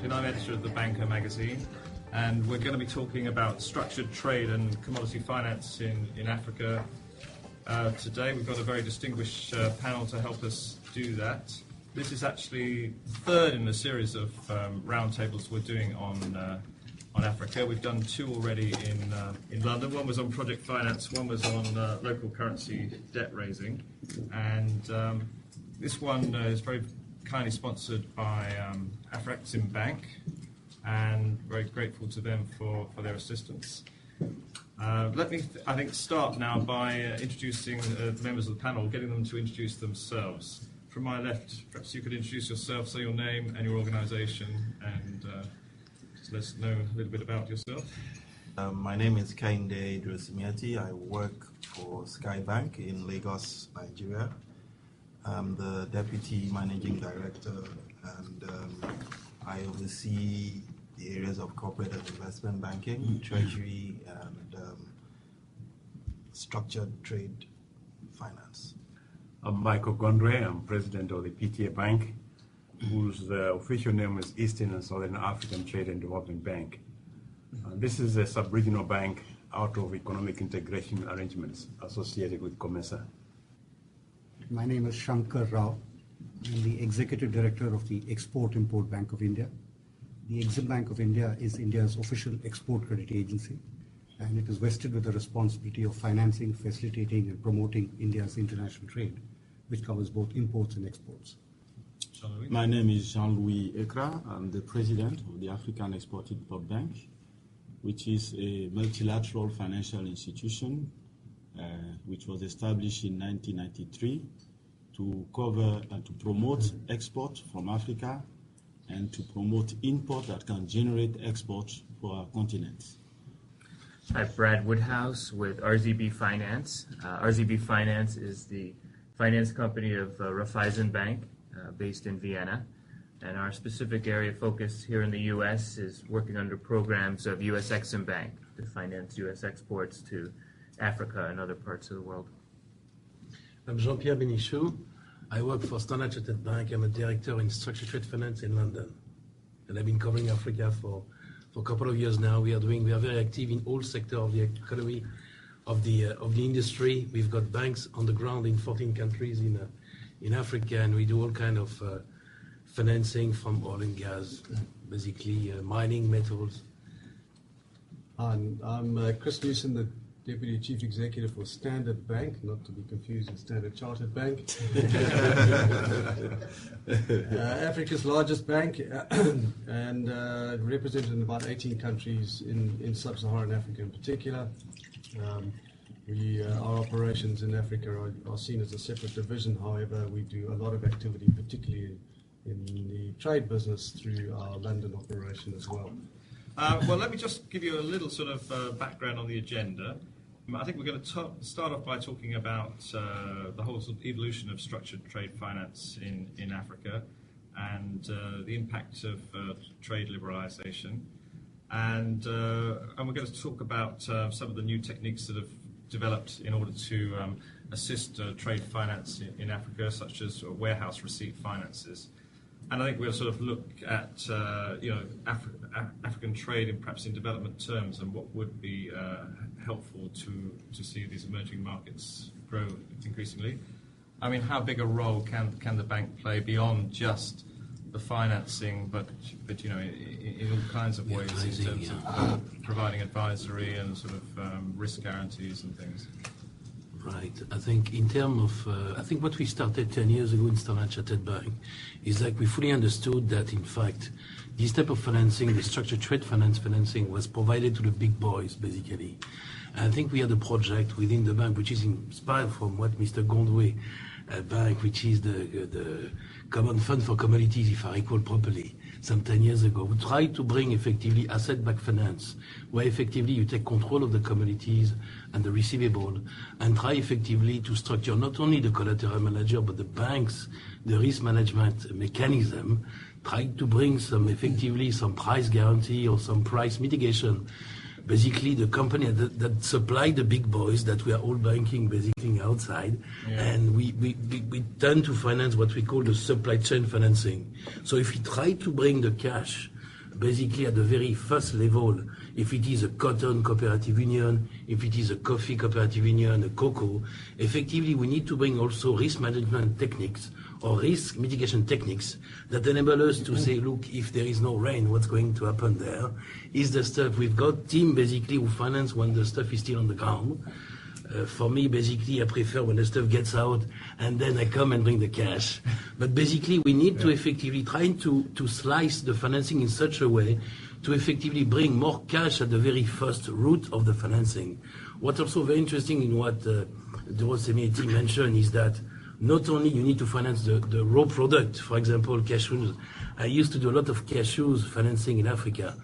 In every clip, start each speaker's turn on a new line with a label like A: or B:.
A: Chaplin. I'm editor of the Banker magazine, and we're going to be talking about structured trade and commodity finance in Africa. Today we've got a very distinguished panel to help us do that. This is actually the third in a series of roundtables we're doing on Africa. We've done two already in London. One was on project finance, one was on local currency debt raising, and this one is very kindly sponsored by Afrexim Bank, and very grateful to them for their assistance. Let me, I think, start now by introducing the members of the panel, getting them to introduce themselves. From my left, perhaps you could introduce yourself, say your name and your organisation, and just let us know a little bit about yourself.
B: My name is Durosinm-Etti. I work for Sky Bank in Lagos, Nigeria. I'm the Deputy Managing Director, and I oversee the areas of corporate and investment banking, treasury, and structured trade finance.
C: I'm Michael Gondwe. I'm president of the PTA Bank, whose official name is Eastern and Southern African Trade and Development Bank. This is a sub-regional bank out of economic integration arrangements associated with COMESA.
D: My name is Shankar Rao. I'm the Executive Director of the Export-Import Bank of India. The Exim Bank of India is India's official export credit agency, and it is vested with the responsibility of financing, facilitating, and promoting India's international trade, which covers both imports and exports.
E: My name is Jean-Louis Ekra. I'm the president of the African Export-Import Bank, which is a multilateral financial institution which was established in 1993 to cover and to promote export from Africa and to promote import that can generate export for our continent.
F: Hi, Brad Woodhouse with RZB Finance. RZB Finance is the finance company of Raiffeisen Bank, based in Vienna. And our specific area of focus here in the U.S. is working under programs of U.S. Exim Bank to finance U.S. exports to Africa and other parts of the world.
G: I'm Jean-Pierre Benichou. I work for Standard Chartered Bank. I'm a director in structured trade finance in London. And I've been covering Africa for a couple of years now. We are very active in all sectors of the economy, of the industry. We've got banks on the ground in 14 countries in Africa, and we do all kind of financing from oil and gas, basically mining, metals.
H: I'm Chris Newsom, the Deputy Chief Executive for Standard Bank, not to be confused with Standard Chartered Bank. Africa's largest bank, and represented in about 18 countries in sub-Saharan Africa in particular. Our operations in Africa are seen as a separate division. However, we do a lot of activity, particularly in the trade business, through our London operation as well.
A: Well, let me just give you a little sort of background on the agenda. I think we're going to start off by talking about the whole sort of evolution of structured trade finance in Africa and the impact of trade liberalisation. And we're going to talk about some of the new techniques that have developed in order to assist trade finance in Africa, such as warehouse receipt finances. And I think we'll sort of look at African trade perhaps in development terms and what would be helpful to see these emerging markets grow increasingly. I mean, how big a role can the bank play beyond just the financing, but in all kinds of ways in terms of providing advisory and sort of risk guarantees and things?
G: Right. I think in terms of, I think what we started 10 years ago in Standard Chartered Bank is like we fully understood that, in fact, this type of financing, the structured trade financing, was provided to the big boys, basically. And I think we had a project within the bank which is inspired from what Mr. Gondwe Bank, which is the Common Fund for Commodities, if I recall properly, some 10 years ago. We tried to bring effectively asset-backed finance, where effectively you take control of the commodities and the receivable, and try effectively to structure not only the collateral manager, but the banks, the risk management mechanism, try to bring some price guarantee or some price mitigation. Basically, the company that supply the big boys that we are all banking basically outside, and we tend to finance what we call the supply chain financing. So if we try to bring the cash basically at the very first level, if it is a cotton cooperative union, if it is a coffee cooperative union, a cocoa, effectively we need to bring also risk management techniques or risk mitigation techniques that enable us to say, look, if there is no rain, what's going to happen there? Is the stuff, we've got team basically who finance when the stuff is still on the ground. For me, basically, I prefer when the stuff gets out and then I come and bring the cash. But basically, we need to effectively try to slice the financing in such a way to effectively bring more cash at the very first route of the financing. What's also very interesting in what Durosinm-Etti mentioned is that not only you need to finance the raw product, for example, cashews. I used to do a lot of cashews financing in Africa.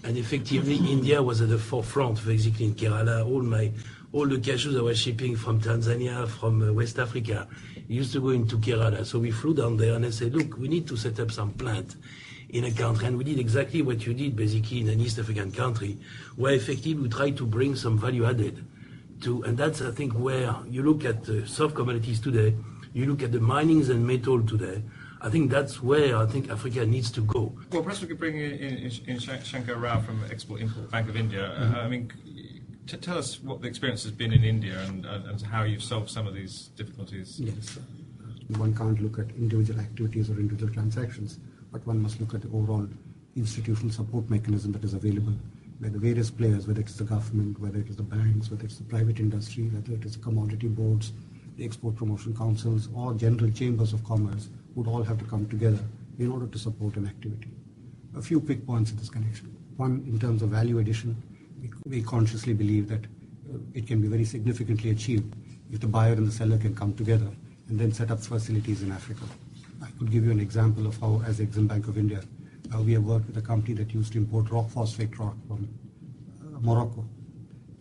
G: And effectively, India was at the forefront, basically in Kerala. All the cashews I was shipping from Tanzania, from West Africa, used to go into Kerala. So we flew down there and I said, look, we need to set up some plant in a country. And we did exactly what you did basically in an East African country, where effectively we try to bring some value added to, and that's I think where you look at soft commodities today, you look at the minings and metal today, I think that's where I think Africa needs to go.
A: Well, perhaps we could bring in Shankar Rao from Export-Import Bank of India. I mean, tell us what the experience has been in India and how you've solved some of these difficulties.
D: Yes. One can't look at individual activities or individual transactions, but one must look at the overall institutional support mechanism that is available, where the various players, whether it's the government, whether it is the banks, whether it's the private industry, whether it is the commodity boards, the export promotion councils, or general chambers of commerce, would all have to come together in order to support an activity. A few quick points in this connection. One, in terms of value addition, we consciously believe that it can be very significantly achieved if the buyer and the seller can come together and then set up facilities in Africa. I could give you an example of how, as Exim Bank of India, we have worked with a company that used to import rock phosphate rock from Morocco.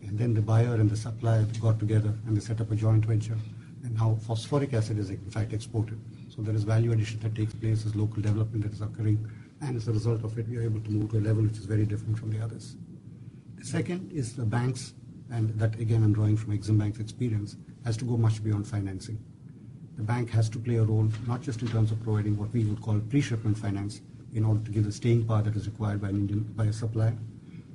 D: And then the buyer and the supplier got together and they set up a joint venture. And now phosphoric acid is in fact exported. So there is value addition that takes place, as local development that is occurring, and as a result of it, we are able to move to a level which is very different from the others. The second is the banks, and that again I'm drawing from Exim Bank's experience, has to go much beyond financing. The bank has to play a role, not just in terms of providing what we would call pre-shipment finance, in order to give the staying power that is required by a supplier,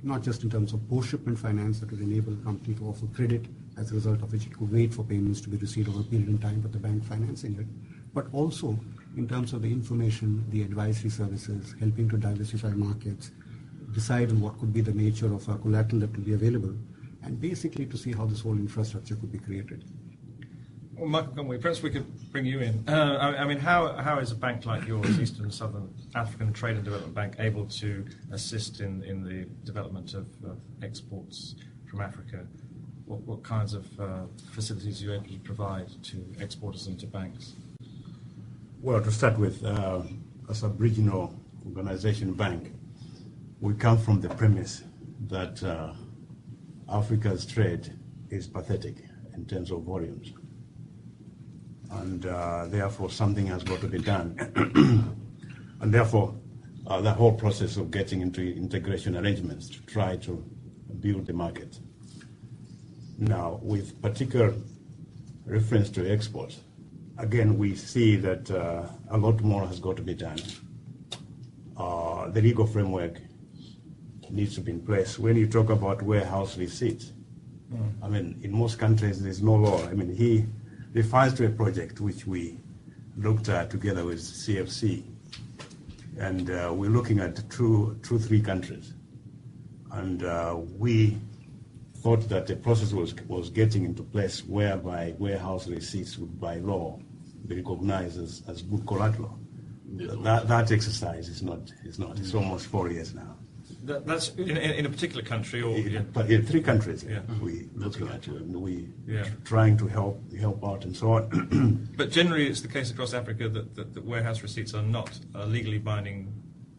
D: not just in terms of post-shipment finance that would enable a company to offer credit, as a result of which it could wait for payments to be received over a period in time, but the bank financing it, but also in terms of the information, the advisory services, helping to diversify markets, decide on what could be the nature of our collateral that will be available, and basically to see how this whole infrastructure could be created.
A: Well, Michael Conway, perhaps we could bring you in. I mean, how is a bank like yours, Eastern and Southern African Trade and Development Bank, able to assist in the development of exports from Africa? What kinds of facilities are you able to provide to exporters and to banks?
C: Well, to start with, as a regional organization bank, we come from the premise that Africa's trade is pathetic in terms of volumes. And therefore, something has got to be done. And therefore, the whole process of getting into integration arrangements to try to build the market. Now, with particular reference to exports, again, we see that a lot more has got to be done. The legal framework needs to be in place. When you talk about warehouse receipts, I mean, in most countries, there's no law. I mean, he refers to a project which we looked at together with CFC, and we're looking at three countries. And we thought that the process was getting into place whereby warehouse receipts would, by law, be recognized as good collateral. That exercise is not. It's almost 4 years now.
A: That's in a particular country, or
C: But in 3 countries,
A: Yeah.
C: we looking at, and we trying to help out and so on.
A: But generally, it's the case across Africa that warehouse receipts are not a legally binding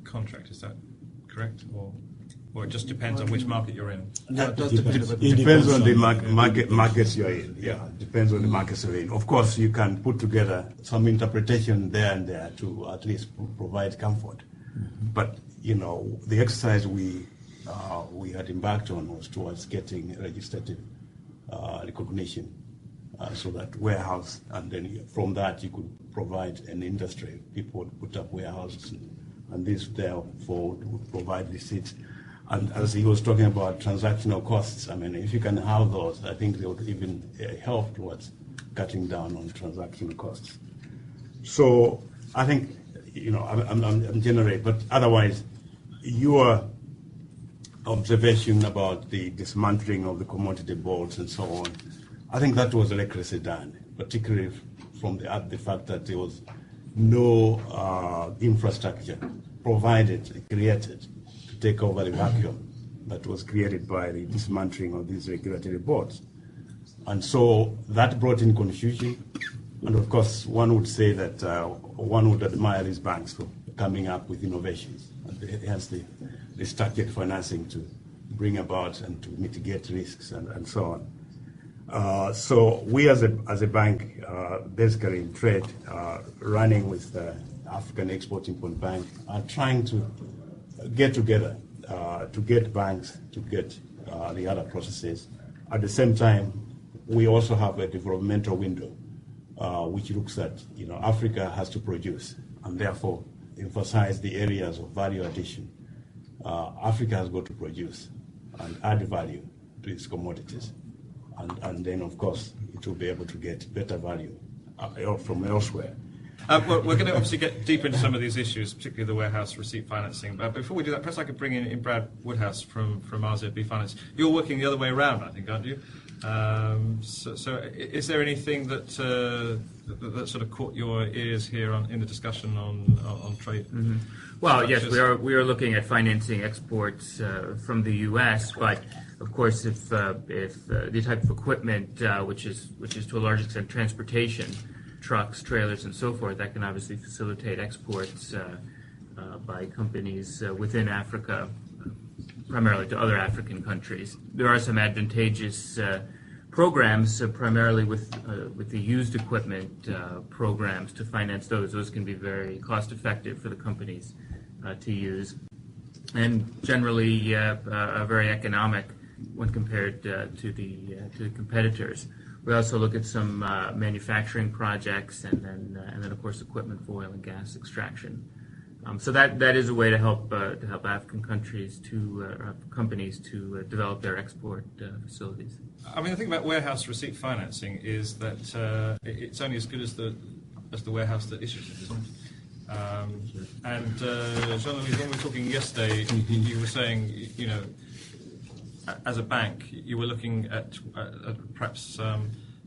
A: contract. Is that correct, or it just depends on which market you're in?
H: Yeah, it does depend.
C: It depends on the markets you're in. Yeah, it depends on the markets you're in. Of course, you can put together some interpretation there and there to at least provide comfort. But the exercise we had embarked on was towards getting legislative recognition, so that warehouse, and then from that you could provide an industry. People would put up warehouses and this therefore would provide receipts. And as he was talking about transactional costs, I mean, if you can have those, I think they would even help towards cutting down on transactional costs. So I think, I'm generate, but otherwise, your observation about the dismantling of the commodity boards and so on, I think that was recklessly done, particularly from the fact that there was no infrastructure created to take over the vacuum that was created by the dismantling of these regulatory boards. And so that brought in confusion. And of course, one would say that one would admire these banks for coming up with innovations. And hence the structured financing to bring about and to mitigate risks and so on. So we as a bank, basically in trade, running with the African Export-Import Bank, are trying to get together to get banks to get the other processes. At the same time, we also have a developmental window which looks at, Africa has to produce and therefore emphasize the areas of value addition. Africa has got to produce and add value to its commodities. And then, of course, it will be able to get better value from elsewhere.
A: Well, we're going to obviously get deep into some of these issues, particularly the warehouse receipt financing. But before we do that, perhaps I could bring in Brad Woodhouse from RZB Finance. You're working the other way around, I think, aren't you? So is there anything that sort of caught your ears here in the discussion on trade?
F: Mm-hmm. Well, yes, we are looking at financing exports from the U.S., but of course, if the type of equipment which is to a large extent transportation, trucks, trailers, and so forth, that can obviously facilitate exports by companies within Africa, primarily to other African countries. There are some advantageous programs, primarily with the used equipment programs to finance those. Those can be very cost-effective for the companies to use, and generally very economic when compared to the competitors. We also look at some manufacturing projects, and then of course equipment for oil and gas extraction. So that is a way to help African countries companies to develop their export facilities.
A: I mean, the thing about warehouse receipt financing is that it's only as good as the warehouse that issues it, isn't it? And Jean-Louis, when we were talking yesterday, you were saying, as a bank, you were looking at perhaps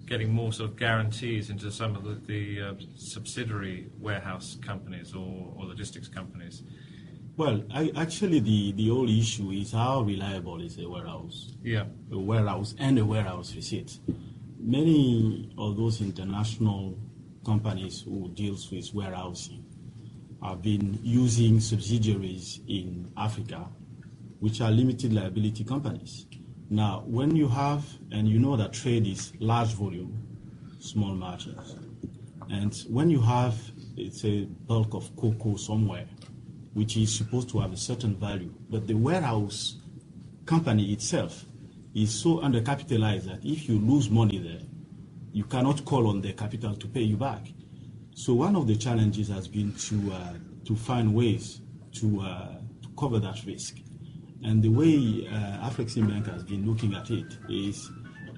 A: getting more sort of guarantees into some of the subsidiary warehouse companies or logistics companies.
E: Well, actually, the whole issue is how reliable is a warehouse.
A: Yeah.
E: A warehouse and a warehouse receipt. Many of those international companies who deals with warehousing have been using subsidiaries in Africa, which are limited liability companies. Now, when you have, and you know that trade is large volume, small margins, and when you have, it's a bulk of cocoa somewhere, which is supposed to have a certain value, but the warehouse company itself is so undercapitalized that if you lose money there, you cannot call on their capital to pay you back. So one of the challenges has been to find ways to cover that risk. And the way Afrexim has been looking at it is,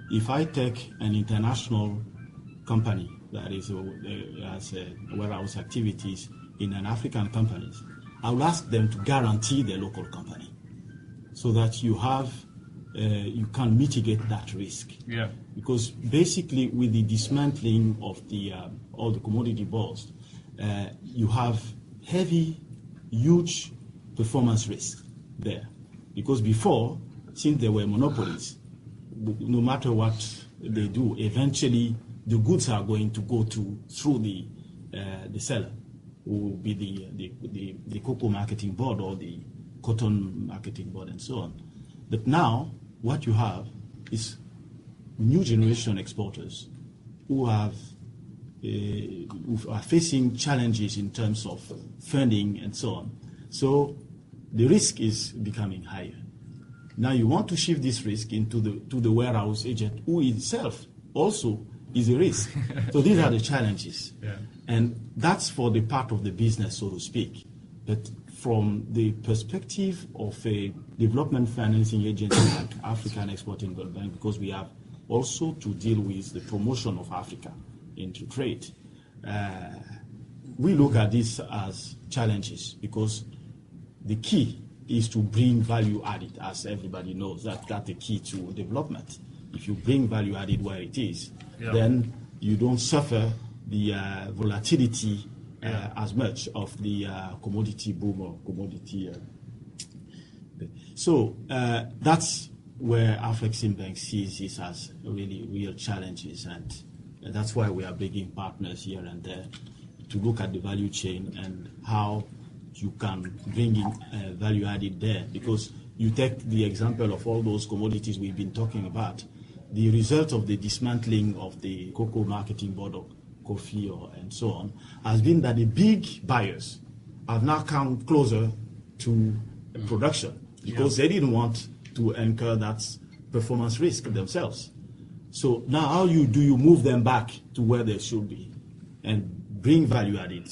E: if I take an international company that has warehouse activities in an African company, I will ask them to guarantee the local company, so that you can mitigate that risk.
A: Yeah.
E: Because basically, with the dismantling of all the commodity boards, you have huge performance risk there. Because before, since there were monopolies, no matter what they do, eventually the goods are going to go through the seller, who will be the cocoa marketing board or the cotton marketing board and so on. But now, what you have is new generation exporters who are facing challenges in terms of funding and so on. So the risk is becoming higher. Now you want to shift this risk to the warehouse agent, who itself also is a risk. So these are the challenges.
A: Yeah.
E: And that's for the part of the business, so to speak. But from the perspective of a development financing agency like African Export-Import Bank, because we have also to deal with the promotion of Africa into trade, we look at this as challenges, because the key is to bring value added, as everybody knows. That's the key to development. If you bring value added where it is, then you don't suffer the volatility as much of the commodity boom or commodity. So that's where Afreximbank sees this as really real challenges, and that's why we are bringing partners here and there to look at the value chain and how you can bring in value added there. Because you take the example of all those commodities we've been talking about, the result of the dismantling of the cocoa marketing board or coffee and so on has been that the big buyers have now come closer to production, because they didn't want to incur that performance risk themselves. So now how do you move them back to where they should be and bring value added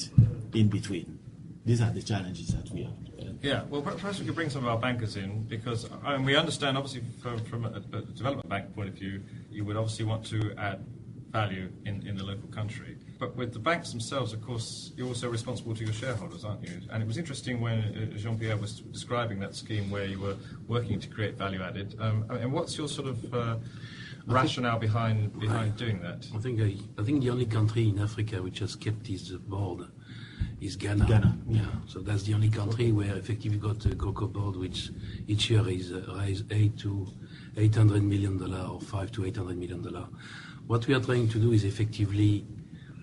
E: in between? These are the challenges that we have.
A: Yeah, well, perhaps we could bring some of our bankers in, because we understand, obviously, from a development bank point of view, you would obviously want to add value in the local country. But with the banks themselves, of course, you're also responsible to your shareholders, aren't you? And it was interesting when Jean-Pierre was describing that scheme where you were working to create value added. And what's your sort of rationale behind doing that?
G: I think the only country in Africa which has kept this board is Ghana. Yeah, so that's the only country where effectively you've got a cocoa board which each year is raised $8 to $800 million or $5 to $800 million. What we are trying to do is effectively,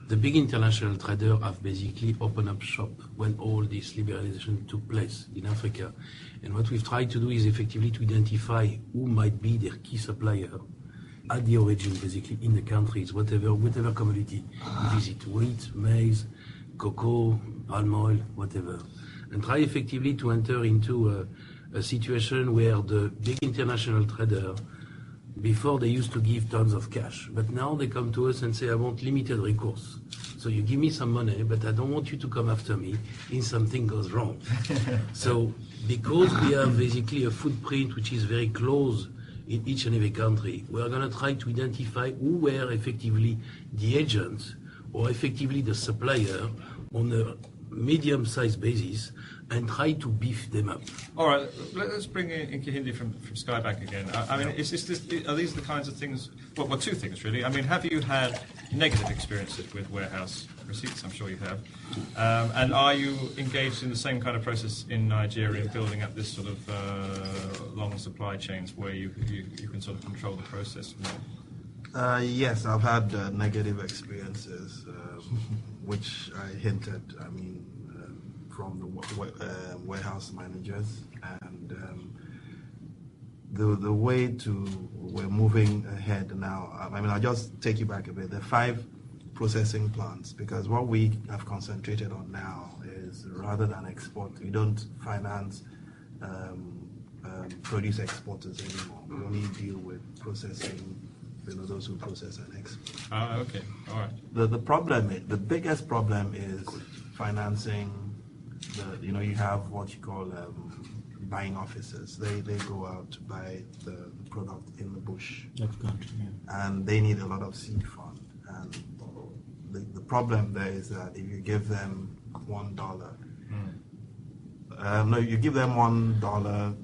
G: the big international traders have basically opened up shop when all this liberalization took place in Africa. And what we've tried to do is effectively to identify who might be their key supplier at the origin, basically in the countries, whatever commodity, is it wheat, maize, cocoa, palm oil, whatever, and try effectively to enter into a situation where the big international trader, before they used to give tons of cash, but now they come to us and say, I want limited recourse. So you give me some money, but I don't want you to come after me if something goes wrong. So because we have basically a footprint which is very close in each and every country, we are going to try to identify who were effectively the agents or effectively the supplier on a medium-sized basis and try to beef them up.
A: All right, let's bring in Kehinde from Skybank again. I mean, are these the kinds of things, well, two things really. I mean, have you had negative experiences with warehouse receipts? I'm sure you have. And are you engaged in the same kind of process in Nigeria, building up this sort of long supply chains where you can sort of control the process more?
B: Yes, I've had negative experiences, which I hinted, from the warehouse managers. And the way we're moving ahead now, I'll just take you back a bit. There are 5 processing plants, because what we have concentrated on now is, rather than export, we don't finance produce exporters anymore. We only deal with processing, those who process and export.
A: Okay, all right.
B: The biggest problem is financing. You have what you call buying officers. They go out to buy the product in the bush, and they need a lot of seed fund. And the problem there is that if you give them $1, you give them $1.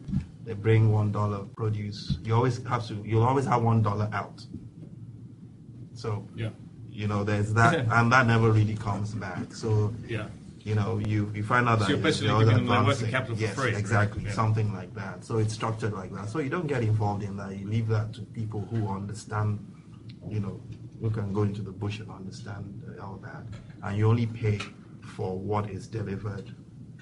B: They bring $1 produce. You'll always have $1 out. So there's that, and that never really comes back. So you find out that
A: you're basically giving them their working capital for free.
B: Exactly, something like that. So it's structured like that. So you don't get involved in that. You leave that to people who understand, who can go into the bush and understand all that. And you only pay for what is delivered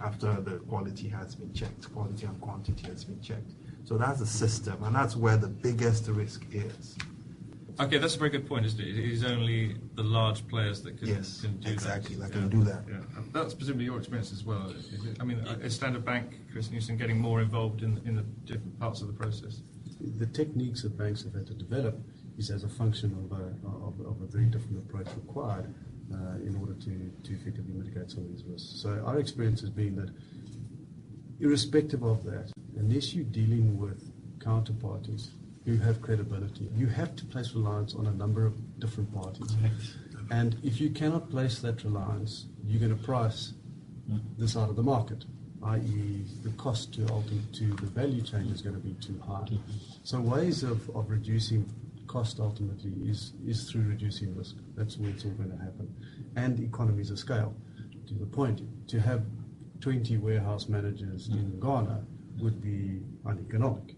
B: after the quality has been checked, quality and quantity has been checked. So that's the system, and that's where the biggest risk is.
A: Okay, that's a very good point, isn't it? It is only the large players that can do
B: exactly,
A: that.
B: Can do that.
A: Yeah. That's presumably your experience as well, is it? I mean, is Standard Bank, Chris Newsom, getting more involved in the different parts of the process?
H: The techniques that banks have had to develop is as a function of a very different approach required. in order to effectively mitigate some of these risks. So our experience has been that irrespective of that, unless you're dealing with counterparties who have credibility, you have to place reliance on a number of different parties. And if you cannot place that reliance, you're going to price this out of the market, i.e. the cost to the value chain is going to be too high. So ways of reducing cost ultimately is through reducing risk. That's where it's all going to happen. And economies of scale. To the point, to have 20 warehouse managers in Ghana would be uneconomic.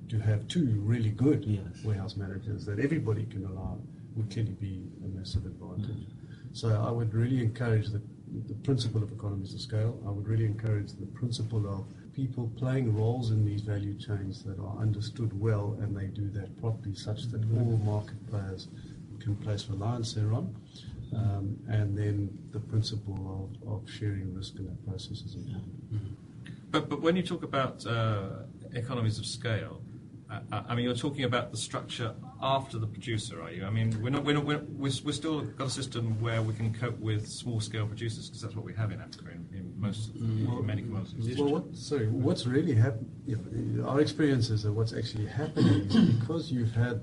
H: To have 2 really good warehouse managers that everybody can rely on would clearly be a massive advantage. So I would really encourage the principle of economies of scale. I would really encourage the principle of people playing roles in these value chains that are understood well, and they do that properly such that all market players can place reliance thereon. And then the principle of sharing risk in that process is important.
A: But when you talk about economies of scale, I mean, you're talking about the structure after the producer, are you? I mean, we're still got a system where we can cope with small-scale producers, because that's what we have in Africa in many commodities.
H: Well, what's really happened? Our experience is that what's actually happening is because you've had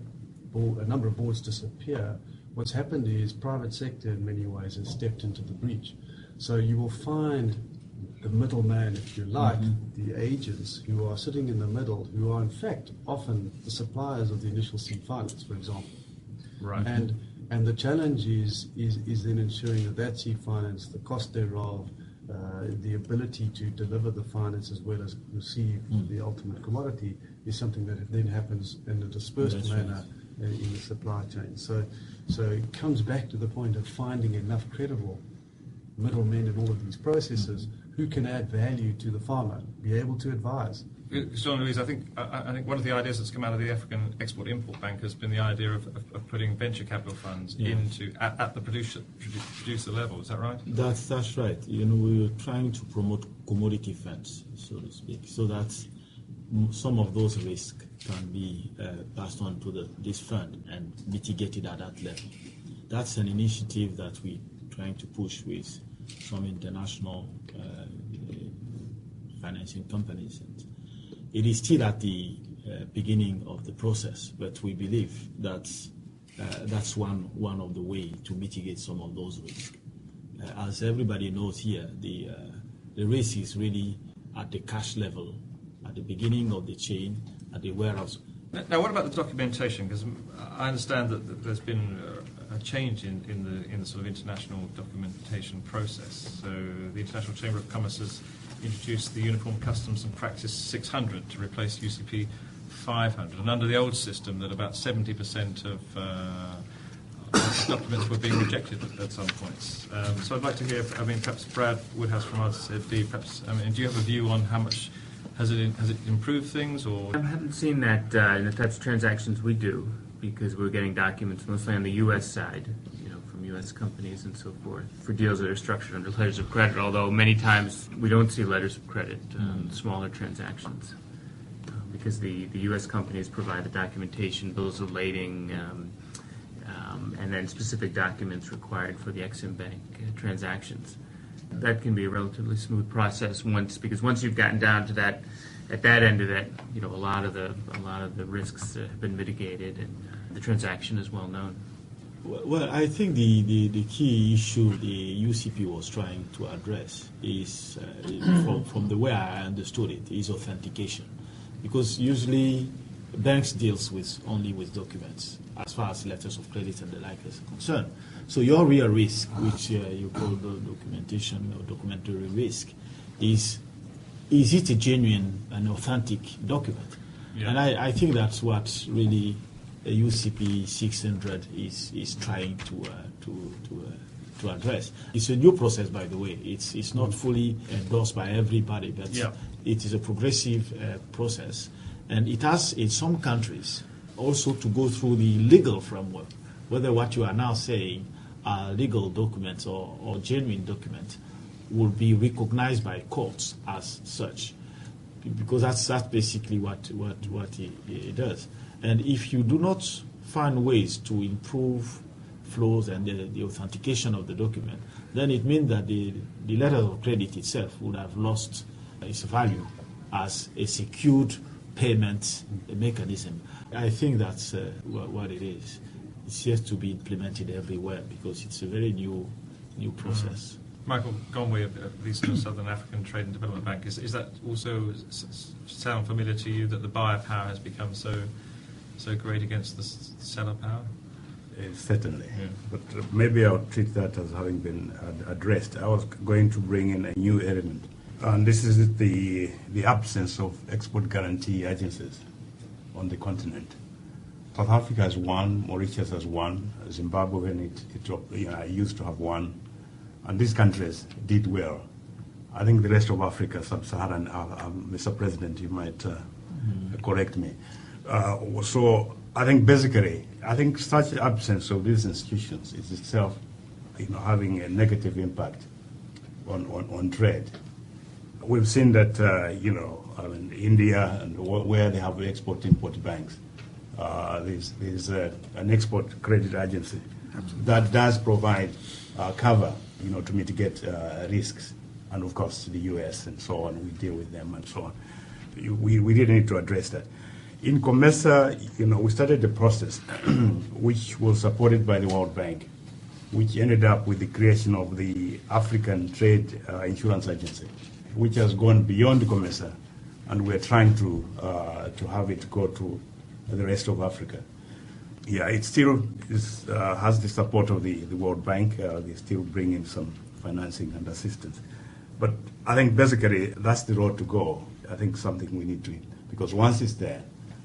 H: a number of boards disappear. What's happened is private sector in many ways has stepped into the breach. So you will find the middleman, if you like, the agents who are sitting in the middle, who are in fact often the suppliers of the initial seed finance, for example.
A: Right.
H: And the challenge is then ensuring that seed finance, the cost thereof, the ability to deliver the finance as well as receive the ultimate commodity is something that then happens in a dispersed manner in the supply chain. So it comes back to the point of finding enough credible middlemen in all of these processes who can add value to the farmer, be able to advise.
A: Jean-Louis, I think one of the ideas that's come out of the African Export-Import Bank has been the idea of putting venture capital funds into at the producer level. Is that right?
E: That's right. We're trying to promote commodity funds, so to speak, so that some of those risks can be passed on to this fund and mitigated at that level. That's an initiative that we're trying to push with some international financing companies. And it is still at the beginning of the process, but we believe that that's one of the ways to mitigate some of those risks. As everybody knows here, the risk is really at the cash level, at the beginning of the chain, at the warehouse.
A: Now, what about the documentation? Because I understand that there's been a change in the sort of international documentation process. So the International Chamber of Commerce has introduced the Uniform Customs and Practice 600 to replace UCP 500. And under the old system, that about 70% of documents were being rejected at some points. So I'd like to hear, perhaps Brad Woodhouse from RZB, perhaps, do you have a view on how much has it improved things, or?
F: I haven't seen that in the types of transactions we do, because we're getting documents mostly on the U.S. side, from U.S. companies and so forth, for deals that are structured under letters of credit, although many times we don't see letters of credit on smaller transactions, because the U.S. companies provide the documentation, bills of lading, and then specific documents required for the Exim Bank transactions. That can be a relatively smooth process because once you've gotten down to that, at that end of that, a lot of the risks have been mitigated, and the transaction is well known.
E: Well, I think the key issue the UCP was trying to address is, from the way I understood it, is authentication, because usually banks deals only with documents as far as letters of credit and the like is concerned. So your real risk, which you call the documentation or documentary risk, is it a genuine and authentic document? Yeah. And I think that's what really UCP 600 is trying to address. It's a new process, by the way. It's not fully endorsed by everybody, but it is a progressive process. And it has, in some countries, also to go through the legal framework, whether what you are now saying are legal documents or genuine documents will be recognized by courts as such, because that's basically what it does. And if you do not find ways to improve
I: flows and the authentication of the document, then it means that the letter of credit itself would have lost its value as a secured payment mechanism. I think that's what it is. It's yet to be implemented everywhere because it's a very new process.
A: Michael Conway of the Eastern Southern African Trade and Development Bank, is that also sound familiar to you, that the buyer power has become so great against the seller power?
C: Certainly,
A: Yeah.
C: but maybe I'll treat that as having been addressed. I was going to bring in a new element, and this is the absence of export guarantee agencies on the continent. South Africa has one, Mauritius has one, Zimbabwe and it used to have one, and these countries did well. I think the rest of Africa, sub-Saharan, Mr. President, you might correct me. So I think basically, such absence of these institutions is itself, having a negative impact on trade. We've seen that, India and where they have export-import banks, there's an export credit agency that does provide cover, to mitigate risks, and of course the U.S. and so on. We deal with them and so on. We really need to address that. In COMESA, we started a process which was supported by the World Bank, which ended up with the creation of the African Trade Insurance Agency, which has gone beyond COMESA, and we're trying to have it go to the rest of Africa. Yeah, it still has the support of the World Bank. They still bring in some financing and assistance. But I think basically that's the road to go. I think something we need to, because once it's there,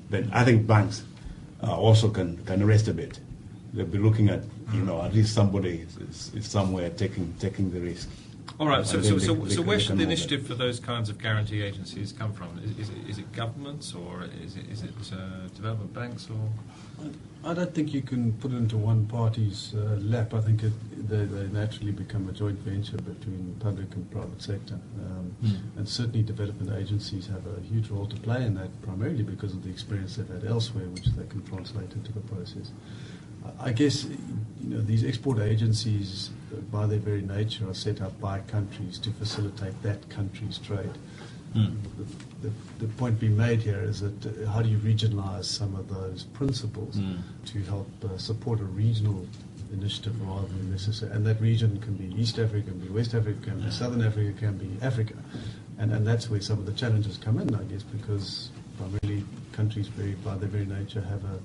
C: then I think banks also can rest a bit. They'll be looking at, at least somebody is somewhere taking the risk.
A: All right. So where should the initiative for those kinds of guarantee agencies come from? Is it governments, or is it development banks, or?
H: I don't think you can put it into one party's lap. I think they naturally become a joint venture between public and private sector. And certainly development agencies have a huge role to play in that, primarily because of the experience they've had elsewhere, which they can translate into the process. I guess these export agencies, by their very nature, are set up by countries to facilitate that country's trade. The point being made here is that how do you regionalize some of those principles to help support a regional initiative rather than necessarily, and that region can be East Africa, can be West Africa, can be Southern Africa, can be Africa, and that's where some of the challenges come in, I guess, because primarily countries by their very nature have a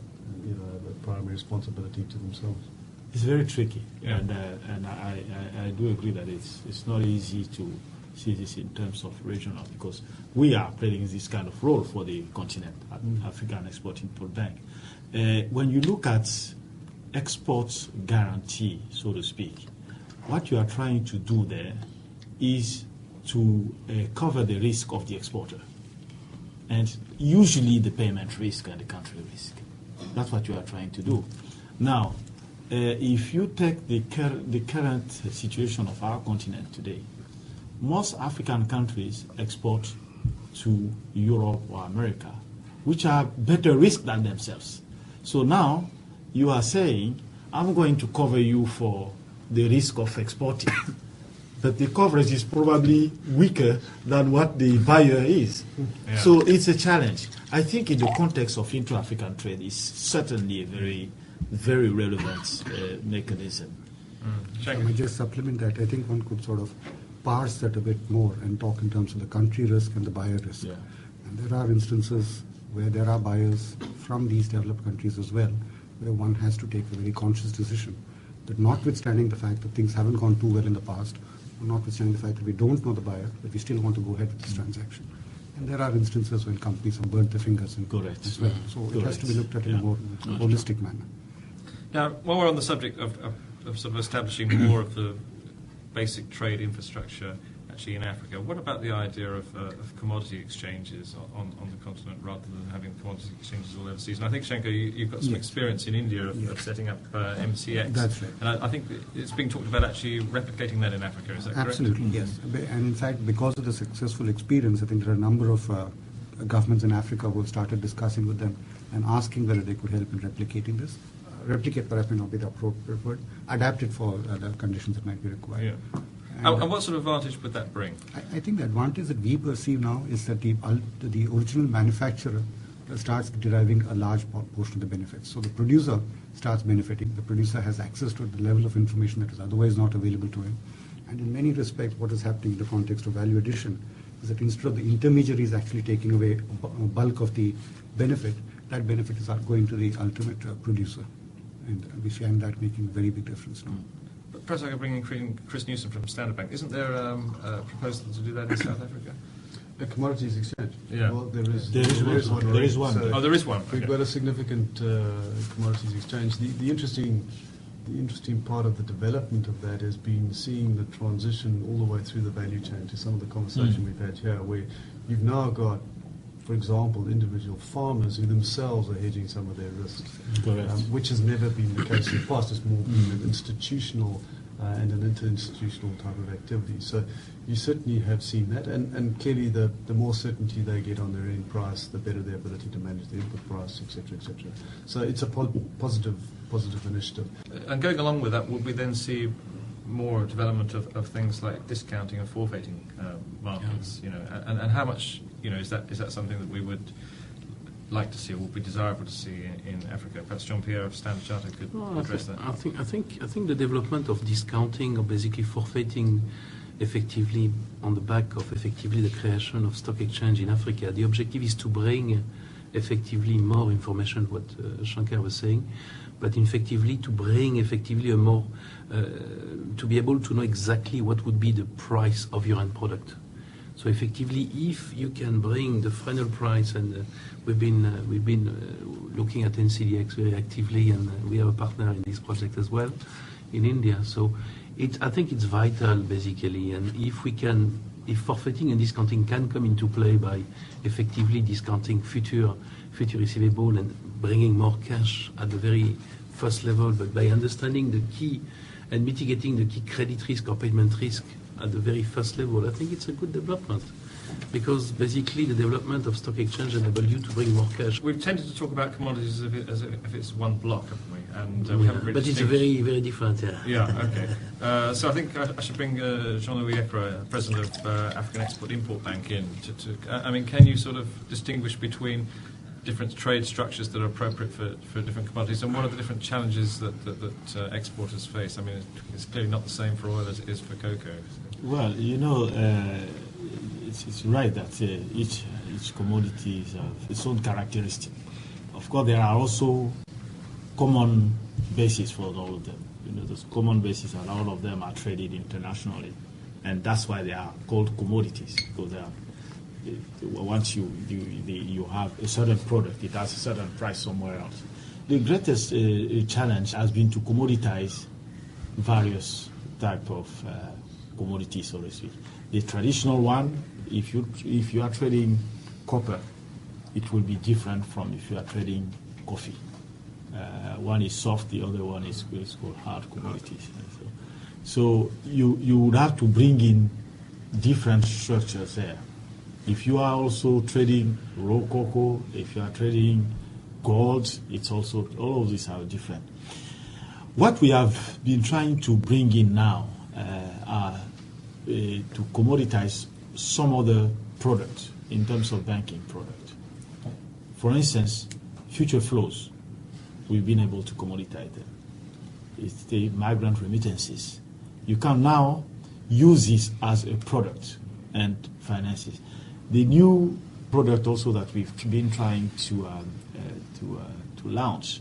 H: primary responsibility to themselves.
I: It's very tricky,
A: yeah.
I: and I do agree that it's not easy to see this in terms of regional, because we are playing this kind of role for the continent, African Export-Import Bank. When you look at export guarantee, so to speak, what you are trying to do there is to cover the risk of the exporter, and usually the payment risk and the country risk. That's what you are trying to do. Now, if you take the current situation of our continent today, most African countries export to Europe or America, which are better risk than themselves. So now you are saying, I'm going to cover you for the risk of exporting. But the coverage is probably weaker than what the buyer is. Yeah. So it's a challenge. I think in the context of intra-African trade, it's certainly a very, very relevant mechanism.
D: I might just supplement that. I think one could sort of parse that a bit more and talk in terms of the country risk and the buyer risk.
I: Yeah.
D: And there are instances where there are buyers from these developed countries as well, where one has to take a very conscious decision that, notwithstanding the fact that things haven't gone too well in the past, or notwithstanding the fact that we don't know the buyer, but we still want to go ahead with this transaction. And there are instances when companies have burnt their fingers in
I: Correct.
D: as well. So it has to be looked at in a more holistic manner.
A: Now, while we're on the subject of sort of establishing more of the basic trade infrastructure actually in Africa, what about the idea of commodity exchanges on the continent rather than having commodity exchanges all overseas? And I think, Shankar, you've got some experience in India of setting up MCX.
D: That's right.
A: And I think it's being talked about actually replicating that in Africa. Is that correct?
D: Absolutely, yes. And in fact, because of the successful experience, I think there are a number of governments in Africa who have started discussing with them and asking whether they could help in replicating this. replicate perhaps may not be the appropriate word, adapt it for the conditions that might be required.
A: Yeah. And what sort of advantage would that bring?
D: I think the advantage that we perceive now is that the original manufacturer starts deriving a large portion of the benefits. So the producer starts benefiting. The producer has access to the level of information that is otherwise not available to him. And in many respects, what is happening in the context of value addition is that instead of the intermediaries actually taking away a bulk of the benefit, that benefit is going to the ultimate producer. And we find that making a very big difference now.
A: But perhaps I could bring in Chris Newsom from Standard Bank. Isn't there a proposal to do that in South Africa?
H: A commodities exchange.
A: Yeah.
H: Well, there is one.
I: There is one.
H: So
A: Oh, there is one.
H: we've
A: Okay.
H: got a significant commodities exchange. The interesting part of the development of that has been seeing the transition all the way through the value chain to some of the conversation we've had here, where you've now got, for example, individual farmers who themselves are hedging some of their risks,
I: Correct.
H: which has never been the case in the past. It's more been an institutional and an inter-institutional type of activity. So you certainly have seen that, and clearly the more certainty they get on their end price, the better their ability to manage the input price, etc., etc. So it's a positive initiative.
A: And going along with that, would we then see more development of things like discounting and forfeiting markets? You know, and how much, you know, is that something that we would like to see or would be desirable to see in Africa? Perhaps Jean-Pierre of Standard Charter could address that.
G: I think the development of discounting or basically forfeiting effectively on the back of effectively the creation of stock exchange in Africa, the objective is to bring effectively more information, what Shankar was saying, but effectively to bring effectively a more, to be able to know exactly what would be the price of your end product. So effectively, if you can bring the final price, and we've been looking at NCDX very actively, and we have a partner in this project as well in India. So I think it's vital basically, and if forfeiting and discounting can come into play by effectively discounting future receivable and bringing more cash at the very first level, but by understanding the key and mitigating the key credit risk or payment risk at the very first level, I think it's a good development, because basically the development of stock exchange enables you to bring more cash.
A: We've tended to talk about commodities as if it's one block, haven't we? And we haven't really
G: but it's a very, very different, yeah.
A: Yeah, okay. So I think I should bring Jean-Louis Ekra, President of African Export-Import Bank, in. I mean, can you sort of distinguish between different trade structures that are appropriate for different commodities, and what are the different challenges that exporters face? I mean, it's clearly not the same for oil as it is for cocoa.
I: Well, you know, it's right that each commodity has its own characteristic. Of course, there are also common bases for all of them. You know, those common bases, and all of them are traded internationally, and that's why they are called commodities, because they are. Once you have a certain product, it has a certain price somewhere else. The greatest challenge has been to commoditize various type of commodities, so to speak. The traditional one, if you are trading copper, it will be different from if you are trading coffee. One is soft, the other one is called hard commodities. So you would have to bring in different structures there. If you are also trading raw cocoa, if you are trading gold, it's also, all of these are different. What we have been trying to bring in now are to commoditize some other products in terms of banking product. For instance, future flows, we've been able to commoditize them. It's the migrant remittances. You can now use this as a product and finance it. The new product also that we've been trying to launch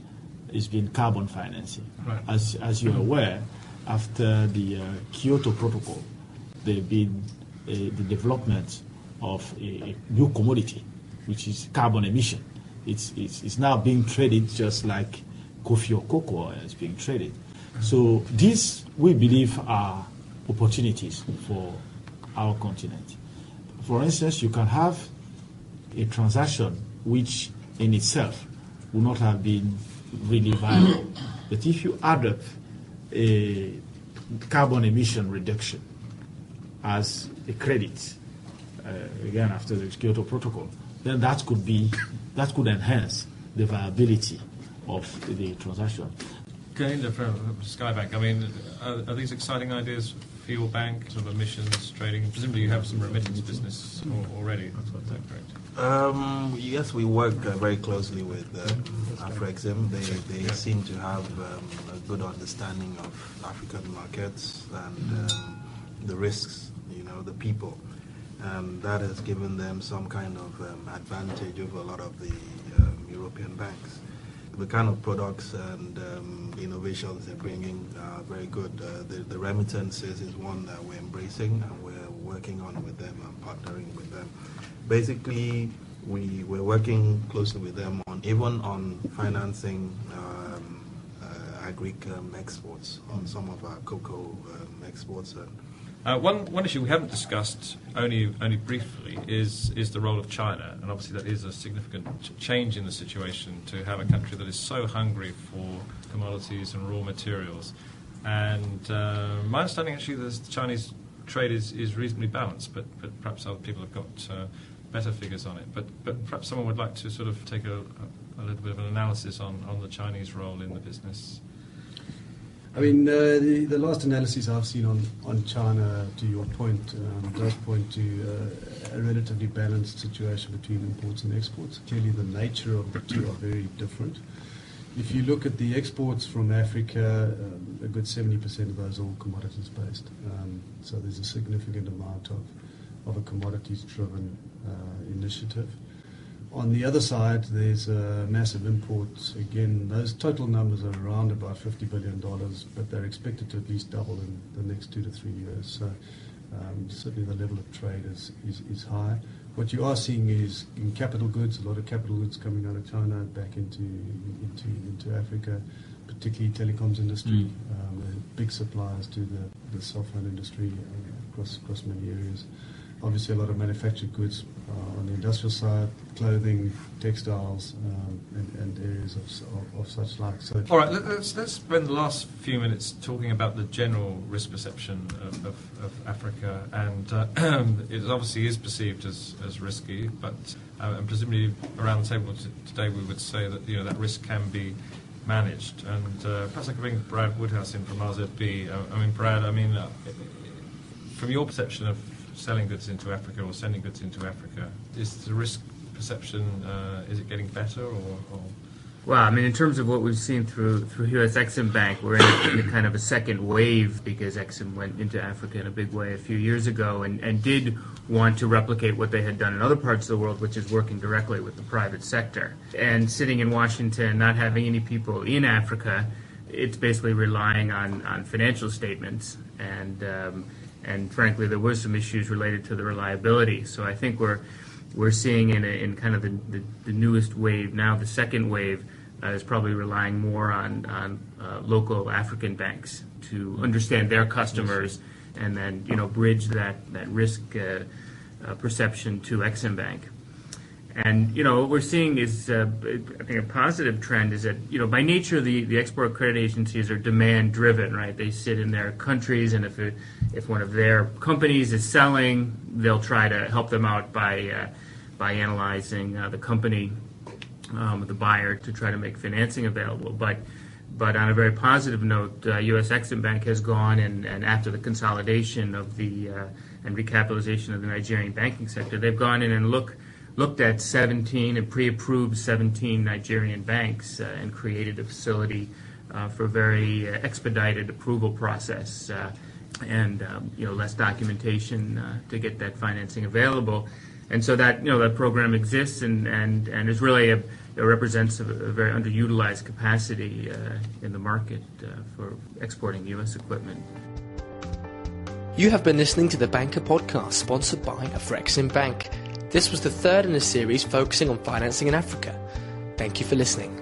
I: has been carbon financing.
A: Right.
I: As you're aware, after the Kyoto Protocol, there's been the development of a new commodity, which is carbon emission. It's now being traded just like coffee or cocoa is being traded. So these, we believe, are opportunities for our continent. For instance, you can have a transaction which in itself would not have been really viable. But if you add up a carbon emission reduction as a credit, again after the Kyoto Protocol, then that could enhance the viability of the transaction.
A: Going to from Skybank, I mean, are these exciting ideas for your bank, sort of emissions trading? Presumably you have some remittance business already, is that correct?
B: Yes, we work very closely with Afrexim. They seem to have a good understanding of African markets and the risks, the people. And that has given them some kind of advantage over a lot of the European banks. The kind of products and innovations they're bringing are very good. The remittances is one that we're embracing and we're working on with them and partnering with them. Basically, we're working closely with them on financing agri exports on some of our cocoa exports.
A: One issue we haven't discussed only briefly is the role of China, and obviously that is a significant change in the situation to have a country that is so hungry for commodities and raw materials. And my understanding actually is the Chinese trade is reasonably balanced, but perhaps other people have got better figures on it. But perhaps someone would like to sort of take a little bit of an analysis on the Chinese role in the business.
H: I mean, the last analysis I've seen on China, to your point, does point to a relatively balanced situation between imports and exports. Clearly, the nature of the two are very different. If you look at the exports from Africa, a good 70% of those are all commodities-based. So there's a significant amount of a commodities-driven initiative. On the other side, there's massive imports. Again, those total numbers are around about $50 billion, but they're expected to at least double in the next 2 to 3 years. So certainly the level of trade is high. What you are seeing is in capital goods, a lot of capital goods coming out of China back into Africa, particularly telecoms industry. Big suppliers to the cell phone industry across many areas. Obviously, a lot of manufactured goods on the industrial side, clothing, textiles, and areas of such like. So,
A: all right, let's spend the last few minutes talking about the general risk perception of Africa, and it obviously is perceived as risky, but and presumably around the table today we would say that that risk can be managed. And perhaps I could bring Brad Woodhouse in from RZB. Brad, from your perception of selling goods into Africa or sending goods into Africa, is the risk perception, is it getting better or?
F: Well, in terms of what we've seen through U.S. Exim Bank, we're in a kind of a second wave because Exim went into Africa in a big way a few years ago and did want to replicate what they had done in other parts of the world, which is working directly with the private sector. And sitting in Washington, not having any people in Africa, it's basically relying on financial statements and frankly, there were some issues related to the reliability. So I think we're seeing in kind of the newest wave now. The second wave is probably relying more on local African banks to understand their customers and then bridge that risk perception to Exim Bank. And what we're seeing is, I think, a positive trend is that by nature the export credit agencies are demand driven, right? They sit in their countries, and if one of their companies is selling, they'll try to help them out by analyzing the company, the buyer, to try to make financing available. But on a very positive note, U.S. Exim Bank has gone and after the consolidation of and recapitalization of the Nigerian banking sector, they've gone in and looked at 17 and pre-approved 17 Nigerian banks and created a facility for a very expedited approval process and less documentation to get that financing available. And so that that program exists and is really it represents a very underutilized capacity in the market for exporting U.S. equipment.
J: You have been listening to the Banker Podcast, sponsored by Afrexim Bank. This was the third in a series focusing on financing in Africa. Thank you for listening.